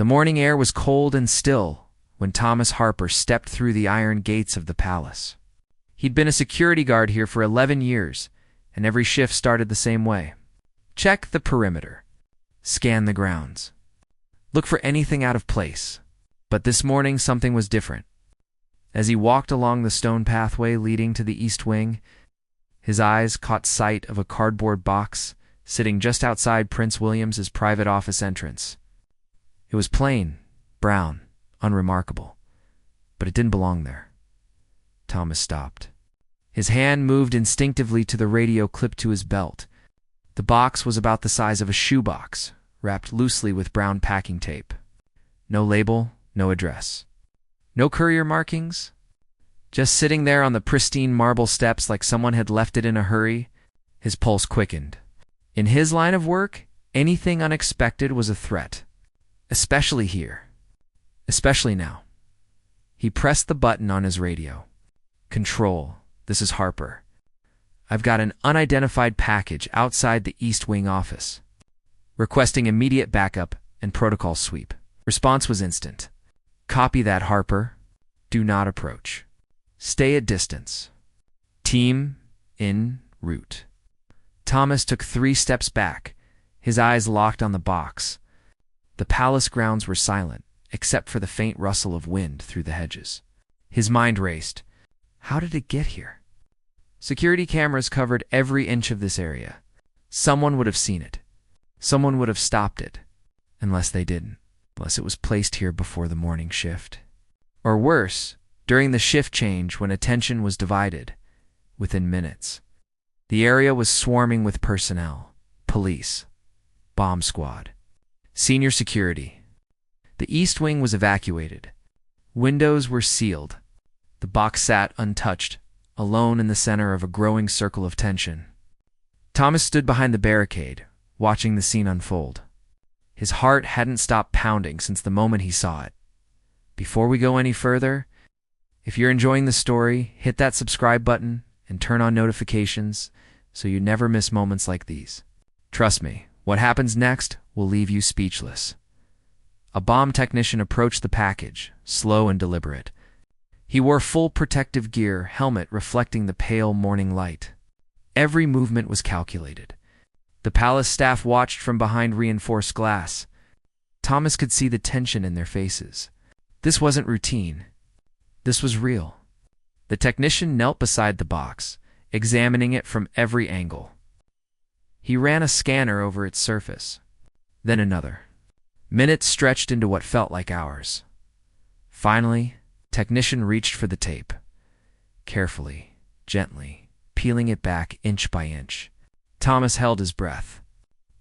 The morning air was cold and still when Thomas Harper stepped through the iron gates of the palace. He'd been a security guard here for 11 years, and every shift started the same way. Check the perimeter. Scan the grounds. Look for anything out of place. But this morning, something was different. As he walked along the stone pathway leading to the East Wing, his eyes caught sight of a cardboard box sitting just outside Prince William's private office entrance. It was plain, brown, unremarkable, but it didn't belong there. Thomas stopped. His hand moved instinctively to the radio clipped to his belt. The box was about the size of a shoebox, wrapped loosely with brown packing tape. No label, no address. No courier markings. Just sitting there on the pristine marble steps like someone had left it in a hurry. His pulse quickened. In his line of work, anything unexpected was a threat. Especially here. Especially now. He pressed the button on his radio. Control, this is Harper. I've got an unidentified package outside the East Wing office. Requesting immediate backup and protocol sweep. Response was instant. Copy that, Harper. Do not approach. Stay at distance. Team en route. Thomas took 3 steps back, his eyes locked on the box. The palace grounds were silent, except for the faint rustle of wind through the hedges. His mind raced. How did it get here? Security cameras covered every inch of this area. Someone would have seen it. Someone would have stopped it. Unless they didn't. Unless it was placed here before the morning shift. Or worse, during the shift change when attention was divided. Within minutes. The area was swarming with personnel. Police. Bomb squad. Senior security. The East Wing was evacuated. Windows were sealed. The box sat untouched, alone in the center of a growing circle of tension. Thomas stood behind the barricade, watching the scene unfold. His heart hadn't stopped pounding since the moment he saw it. Before we go any further, if you're enjoying the story, hit that subscribe button and turn on notifications so you never miss moments like these. Trust me, what happens next will leave you speechless. A bomb technician approached the package, slow and deliberate. He wore full protective gear, helmet reflecting the pale morning light. Every movement was calculated. The palace staff watched from behind reinforced glass. Thomas could see the tension in their faces. This wasn't routine. This was real. The technician knelt beside the box, examining it from every angle. He ran a scanner over its surface, then another. Minutes stretched into what felt like hours. Finally, the technician reached for the tape. Carefully, gently, peeling it back inch by inch. Thomas held his breath.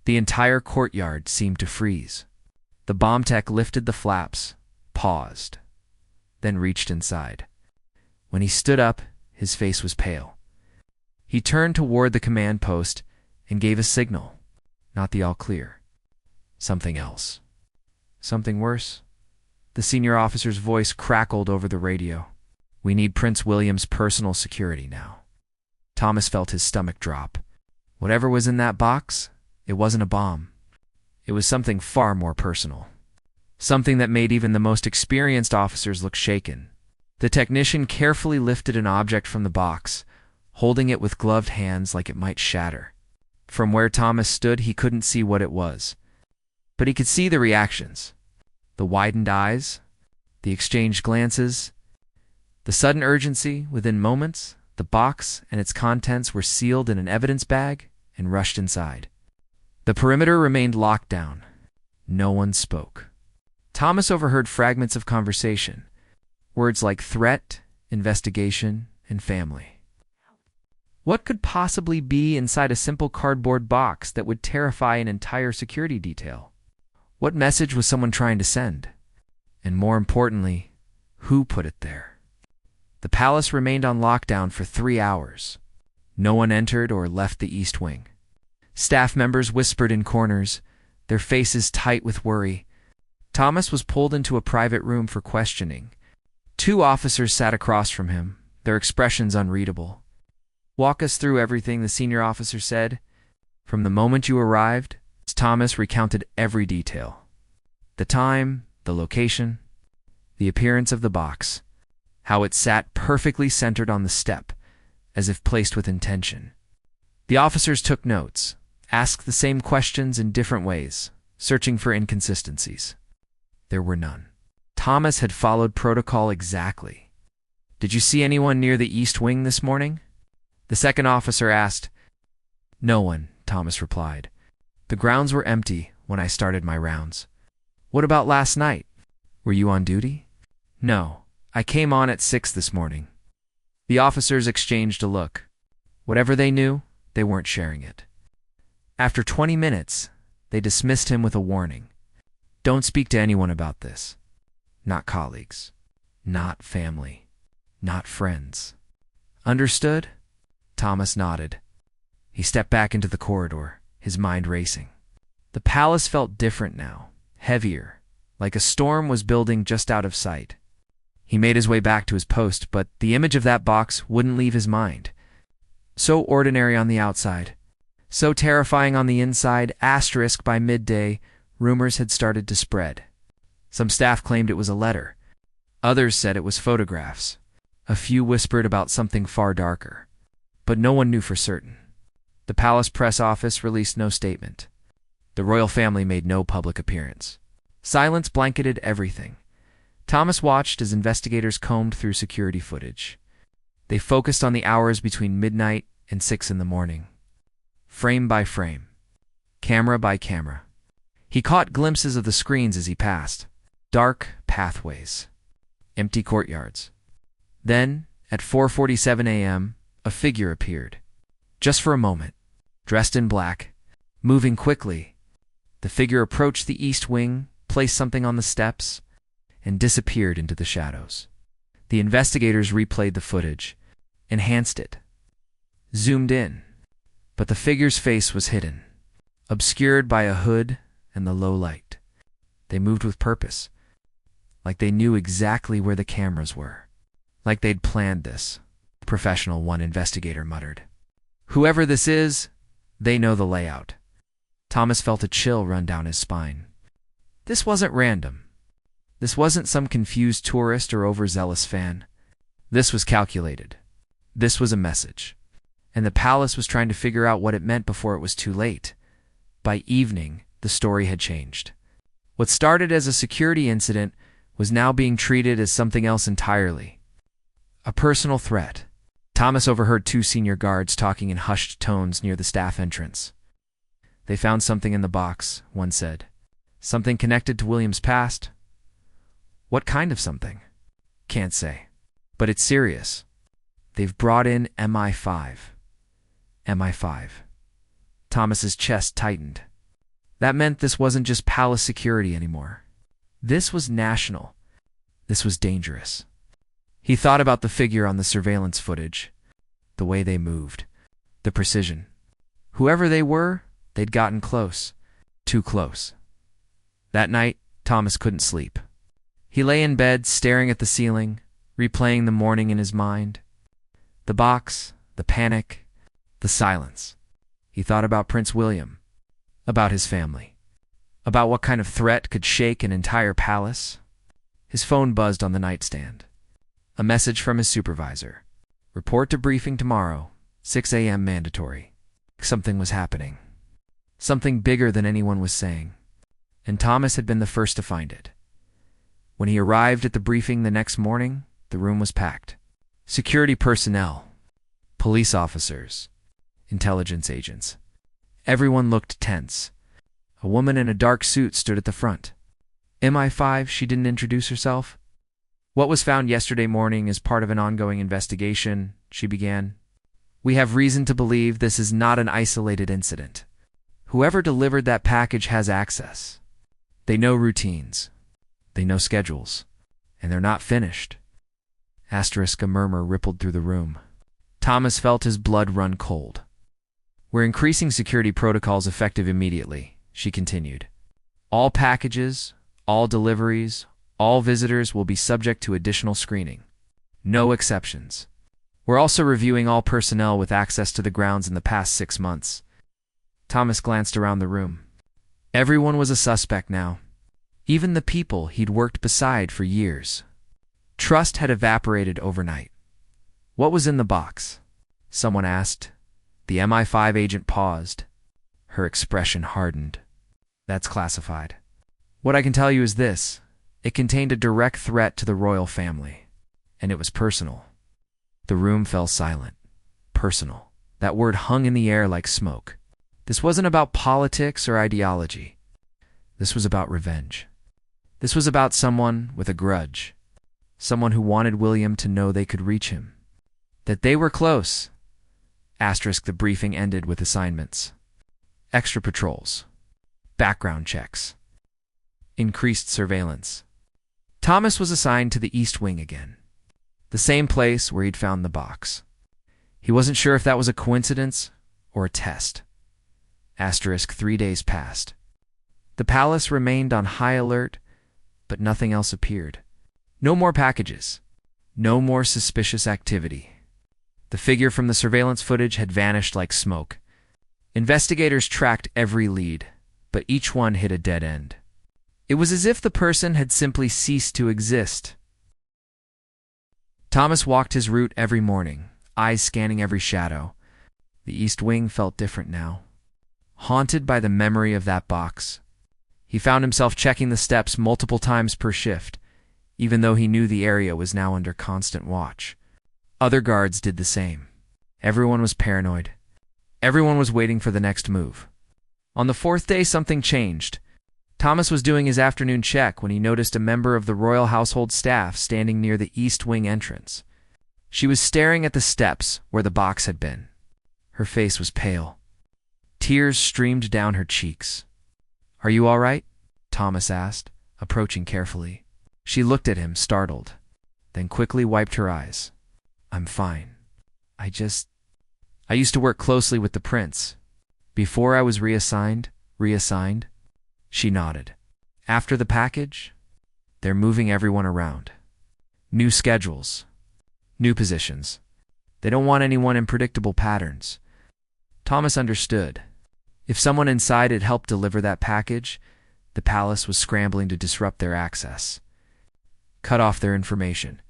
The entire courtyard seemed to freeze. The bomb tech lifted the flaps, paused, then reached inside. When he stood up, his face was pale. He turned toward the command post and gave a signal, not the all clear. Something else. Something worse? The senior officer's voice crackled over the radio. We need Prince William's personal security now. Thomas felt his stomach drop. Whatever was in that box, it wasn't a bomb. It was something far more personal. Something that made even the most experienced officers look shaken. The technician carefully lifted an object from the box, holding it with gloved hands like it might shatter. From where Thomas stood, he couldn't see what it was. But he could see the reactions. The widened eyes, the exchanged glances, the sudden urgency. Within moments, the box and its contents were sealed in an evidence bag and rushed inside. The perimeter remained locked down. No one spoke. Thomas overheard fragments of conversation, words like threat, investigation, and family. What could possibly be inside a simple cardboard box that would terrify an entire security detail? What message was someone trying to send? And more importantly, who put it there? The palace remained on lockdown for 3 hours. No one entered or left the East Wing. Staff members whispered in corners, their faces tight with worry. Thomas was pulled into a private room for questioning. 2 officers sat across from him, their expressions unreadable. Walk us through everything, the senior officer said. From the moment you arrived, Thomas recounted every detail. The time, the location, the appearance of the box, how it sat perfectly centered on the step, as if placed with intention. The officers took notes, asked the same questions in different ways, searching for inconsistencies. There were none. Thomas had followed protocol exactly. "Did you see anyone near the east wing this morning?" the second officer asked. "No one," Thomas replied. "The grounds were empty when I started my rounds." "What about last night? Were you on duty?" "No, I came on at 6 this morning." The officers exchanged a look. Whatever they knew, they weren't sharing it. After 20 minutes, they dismissed him with a warning. "Don't speak to anyone about this. Not colleagues. Not family. Not friends. Understood?" Thomas nodded. He stepped back into the corridor, his mind racing. The palace felt different now, heavier, like a storm was building just out of sight. He made his way back to his post, but the image of that box wouldn't leave his mind. So ordinary on the outside, so terrifying on the inside, asterisk by midday, rumors had started to spread. Some staff claimed it was a letter. Others said it was photographs. A few whispered about something far darker. But no one knew for certain. The palace press office released no statement. The royal family made no public appearance. Silence blanketed everything. Thomas watched as investigators combed through security footage. They focused on the hours between midnight and 6 in the morning. Frame by frame. Camera by camera. He caught glimpses of the screens as he passed. Dark pathways. Empty courtyards. Then, at 4:47 a.m., a figure appeared. Just for a moment. Dressed in black. Moving quickly. The figure approached the east wing, placed something on the steps, and disappeared into the shadows. The investigators replayed the footage, enhanced it, zoomed in, but the figure's face was hidden, obscured by a hood and the low light. They moved with purpose, like they knew exactly where the cameras were, like they'd planned this, professional, one investigator muttered. "Whoever this is, they know the layout." Thomas felt a chill run down his spine. This wasn't random. This wasn't some confused tourist or overzealous fan. This was calculated. This was a message. And the palace was trying to figure out what it meant before it was too late. By evening, the story had changed. What started as a security incident was now being treated as something else entirely. A personal threat. Thomas overheard 2 senior guards talking in hushed tones near the staff entrance. "They found something in the box," one said. "Something connected to William's past?" "What kind of something?" "Can't say. But it's serious. They've brought in MI5. MI5. Thomas's chest tightened. That meant this wasn't just palace security anymore. This was national. This was dangerous. He thought about the figure on the surveillance footage, the way they moved, the precision. Whoever they were, they'd gotten close. Too close. That night, Thomas couldn't sleep. He lay in bed, staring at the ceiling, replaying the morning in his mind. The box, the panic, the silence. He thought about Prince William, about his family, about what kind of threat could shake an entire palace. His phone buzzed on the nightstand. A message from his supervisor. "Report to briefing tomorrow, 6 a.m. mandatory." Something was happening. Something bigger than anyone was saying. And Thomas had been the first to find it. When he arrived at the briefing the next morning, the room was packed. Security personnel, police officers, intelligence agents. Everyone looked tense. A woman in a dark suit stood at the front. "MI5, she didn't introduce herself." "What was found yesterday morning is part of an ongoing investigation," she began. "We have reason to believe this is not an isolated incident. Whoever delivered that package has access. They know routines. They know schedules. And they're not finished." Asterisk, a murmur rippled through the room. Thomas felt his blood run cold. "We're increasing security protocols effective immediately," she continued. "All packages, all deliveries, all visitors will be subject to additional screening. No exceptions. We're also reviewing all personnel with access to the grounds in the past 6 months." Thomas glanced around the room. Everyone was a suspect now. even the people he'd worked beside for years. Trust had evaporated overnight. "What was in the box?" someone asked. The MI5 agent paused. Her expression hardened. "That's classified. What I can tell you is this. It contained a direct threat to the royal family. And it was personal." The room fell silent. Personal. That word hung in the air like smoke. This wasn't about politics or ideology. This was about revenge. This was about someone with a grudge. Someone who wanted William to know they could reach him. That they were close. Asterisk, the briefing ended with assignments. Extra patrols. Background checks. Increased surveillance. Thomas was assigned to the East Wing again. The same place where he'd found the box. He wasn't sure if that was a coincidence or a test. Asterisk, 3 days passed. The palace remained on high alert, but nothing else appeared. No more packages. No more suspicious activity. The figure from the surveillance footage had vanished like smoke. Investigators tracked every lead, but each one hit a dead end. It was as if the person had simply ceased to exist. Thomas walked his route every morning, eyes scanning every shadow. The East Wing felt different now. Haunted by the memory of that box, he found himself checking the steps multiple times per shift, even though he knew the area was now under constant watch. Other guards did the same. Everyone was paranoid. Everyone was waiting for the next move. On the 4th day, something changed. Thomas was doing his afternoon check when he noticed a member of the royal household staff standing near the East Wing entrance. She was staring at the steps where the box had been. Her face was pale. Tears streamed down her cheeks. "Are you all right?" Thomas asked, approaching carefully. She looked at him, startled, then quickly wiped her eyes. "I'm fine. I used to work closely with the prince. Before I was reassigned? She nodded. "After the package? They're moving everyone around. New schedules. New positions. They don't want anyone in predictable patterns." Thomas understood. If someone inside had helped deliver that package, the palace was scrambling to disrupt their access. Cut off their information.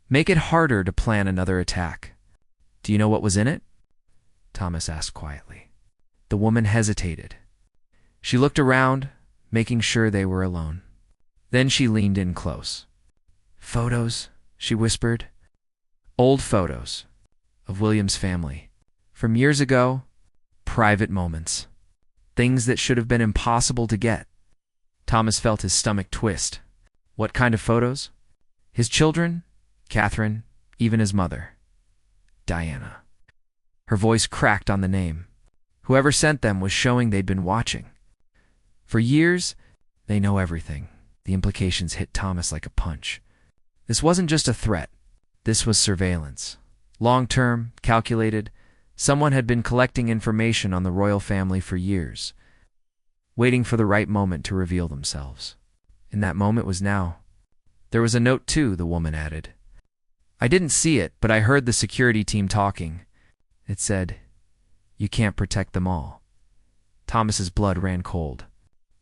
Make it harder to plan another attack. "Do you know what was in it?" Thomas asked quietly. The woman hesitated. She looked around, making sure they were alone. Then she leaned in close. "Photos," she whispered. "Old photos of William's family. From years ago, private moments. Things that should have been impossible to get." Thomas felt his stomach twist. What kind of photos? His children, Catherine, even his mother. Diana. Her voice cracked on the name. Whoever sent them was showing they'd been watching. For years, they know everything. The implications hit Thomas like a punch. This wasn't just a threat. This was surveillance. Long-term, calculated. Someone had been collecting information on the royal family for years, waiting for the right moment to reveal themselves. And that moment was now. "There was a note too," the woman added. "I didn't see it, but I heard the security team talking. It said, 'You can't protect them all.'" Thomas's blood ran cold.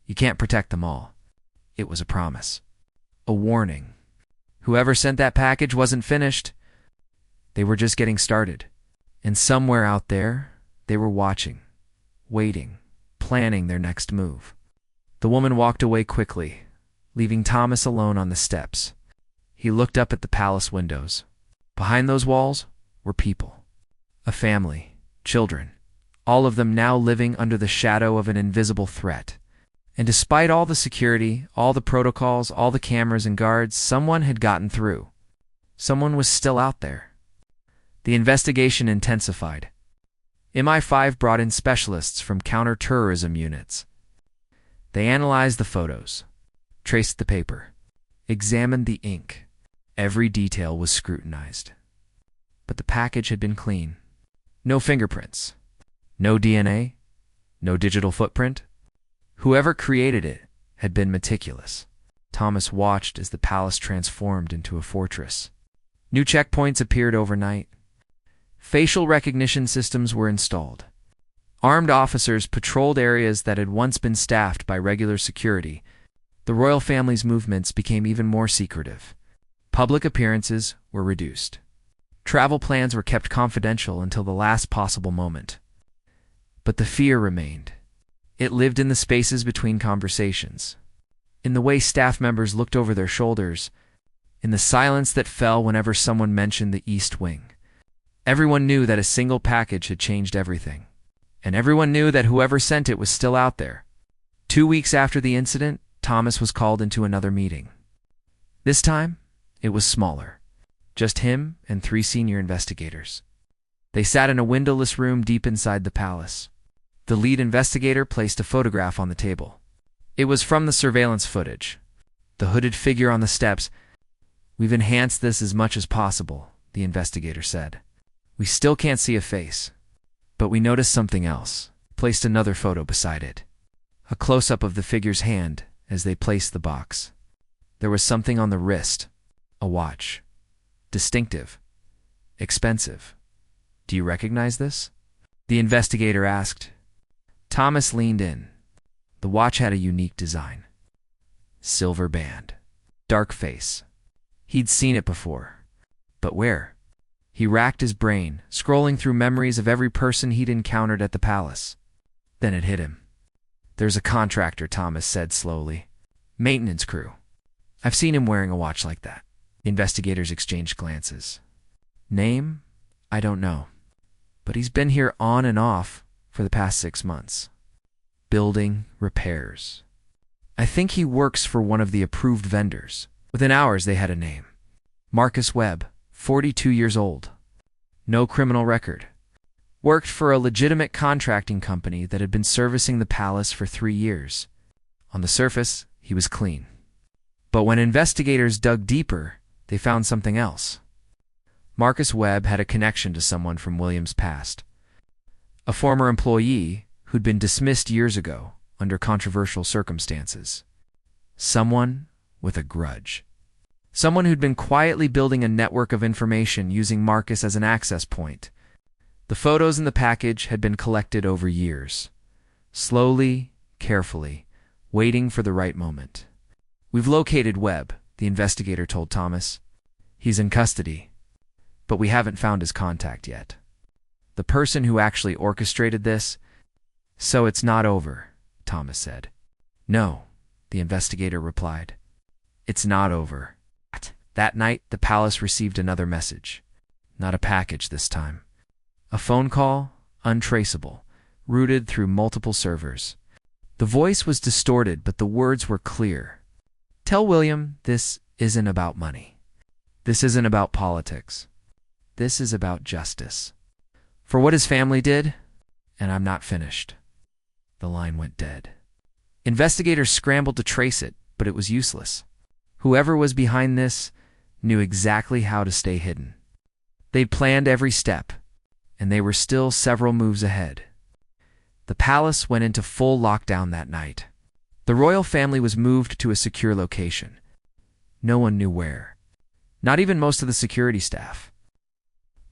You can't protect them all. It was a promise. A warning. Whoever sent that package wasn't finished. They were just getting started. And somewhere out there, they were watching, waiting, planning their next move. The woman walked away quickly, leaving Thomas alone on the steps. He looked up at the palace windows. Behind those walls were people. A family, children, all of them now living under the shadow of an invisible threat. And despite all the security, all the protocols, all the cameras and guards, someone had gotten through. Someone was still out there. The investigation intensified. MI5 brought in specialists from counter-terrorism units. They analyzed the photos, traced the paper, examined the ink. Every detail was scrutinized. But the package had been clean. No fingerprints, no DNA, no digital footprint. Whoever created it had been meticulous. Thomas watched as the palace transformed into a fortress. New checkpoints appeared overnight. Facial recognition systems were installed. Armed officers patrolled areas that had once been staffed by regular security. The The royal family's movements became even more secretive. Public appearances were reduced. Travel plans were kept confidential until the last possible moment. But the fear remained. It lived in the spaces between conversations, in the way staff members looked over their shoulders, in the silence that fell whenever someone mentioned the East Wing. Everyone knew that a single package had changed everything, and everyone knew that whoever sent it was still out there. 2 weeks after the incident, Thomas was called into another meeting. This time, it was smaller. Just him and 3 senior investigators. They sat in a windowless room deep inside the palace. The lead investigator placed a photograph on the table. It was from the surveillance footage. The hooded figure on the steps. "We've enhanced this as much as possible," the investigator said. "We still can't see a face. But we noticed something else." Placed another photo beside it. A close-up of the figure's hand as they placed the box. There was something on the wrist. A watch. Distinctive. Expensive. "Do you recognize this?" the investigator asked. Thomas leaned in. The watch had a unique design. Silver band. Dark face. He'd seen it before. But where? He racked his brain, scrolling through memories of every person he'd encountered at the palace. Then it hit him. "There's a contractor," Thomas said slowly. "Maintenance crew. I've seen him wearing a watch like that." Investigators exchanged glances. "Name? I don't know. But he's been here on and off for the past 6 months. Building repairs. I think he works for one of the approved vendors." Within hours, they had a name. Marcus Webb, 42 years old. No criminal record. Worked for a legitimate contracting company that had been servicing the palace for 3 years. On the surface, he was clean. But when investigators dug deeper, they found something else. Marcus Webb had a connection to someone from William's past. A former employee who'd been dismissed years ago under controversial circumstances. Someone with a grudge. Someone who'd been quietly building a network of information using Marcus as an access point. The photos in the package had been collected over years. Slowly, carefully, waiting for the right moment. "We've located Webb," the investigator told Thomas. "He's in custody, but we haven't found his contact yet. The person who actually orchestrated this." "So it's not over," Thomas said. "No," the investigator replied. "It's not over." That night, the palace received another message. Not a package this time. A phone call, untraceable, routed through multiple servers. The voice was distorted, but the words were clear. "Tell William this isn't about money. This isn't about politics. This is about justice. For what his family did, and I'm not finished." The line went dead. Investigators scrambled to trace it, but it was useless. Whoever was behind this knew exactly how to stay hidden. They'd planned every step, and they were still several moves ahead. The palace went into full lockdown that night. The royal family was moved to a secure location. No one knew where. Not even most of the security staff.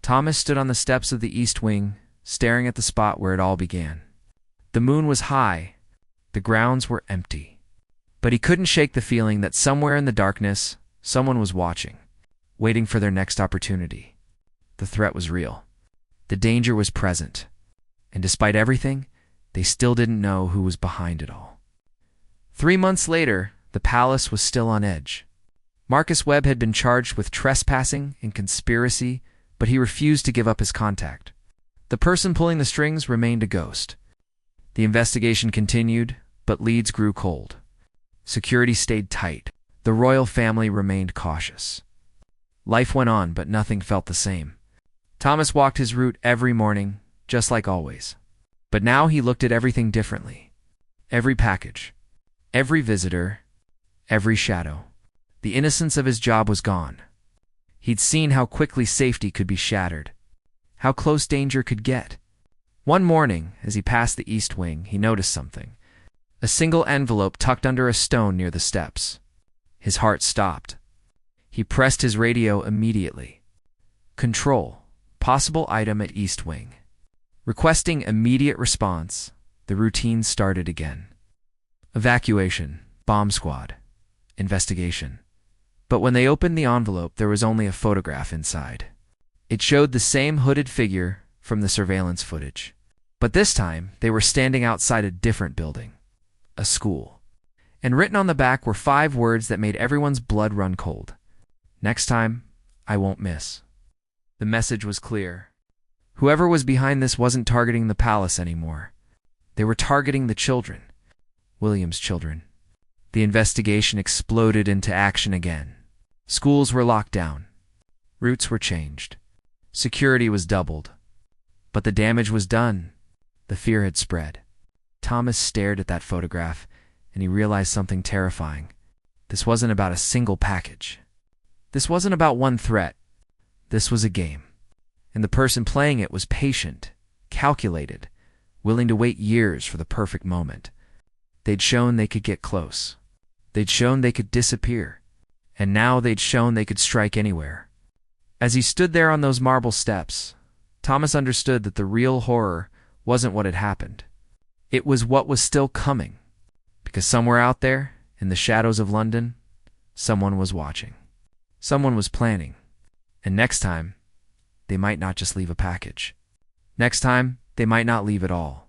Thomas stood on the steps of the East Wing, staring at the spot where it all began. The moon was high. The grounds were empty. But he couldn't shake the feeling that somewhere in the darkness, someone was watching, waiting for their next opportunity. The threat was real. The danger was present. And despite everything, they still didn't know who was behind it all. 3 months later, the palace was still on edge. Marcus Webb had been charged with trespassing and conspiracy, but he refused to give up his contact. The person pulling the strings remained a ghost. The investigation continued, but leads grew cold. Security stayed tight. The royal family remained cautious. Life went on, but nothing felt the same. Thomas walked his route every morning, just like always. But now he looked at everything differently. Every package, every visitor, every shadow. The innocence of his job was gone. He'd seen how quickly safety could be shattered, how close danger could get. One morning, as he passed the East Wing, he noticed something. A single envelope tucked under a stone near the steps. His heart stopped. He pressed his radio immediately. Control, possible item at East Wing. Requesting immediate response, the routine started again. Evacuation, bomb squad. investigation. But when they opened the envelope, there was only a photograph inside. It showed the same hooded figure from the surveillance footage. But this time, they were standing outside a different building, a school. And written on the back were 5 words that made everyone's blood run cold. Next time, I won't miss. The message was clear. Whoever was behind this wasn't targeting the palace anymore. They were targeting the children, William's children. The investigation exploded into action again. Schools were locked down. Routes were changed. Security was doubled. But the damage was done. The fear had spread. Thomas stared at that photograph, and he realized something terrifying. This wasn't about a single package. This wasn't about one threat. This was a game. And the person playing it was patient, calculated, willing to wait years for the perfect moment. They'd shown they could get close. They'd shown they could disappear. And now they'd shown they could strike anywhere. As he stood there on those marble steps, Thomas understood that the real horror wasn't what had happened. It was what was still coming. Because somewhere out there, in the shadows of London, someone was watching. Someone was planning. And next time, they might not just leave a package. Next time, they might not leave at all.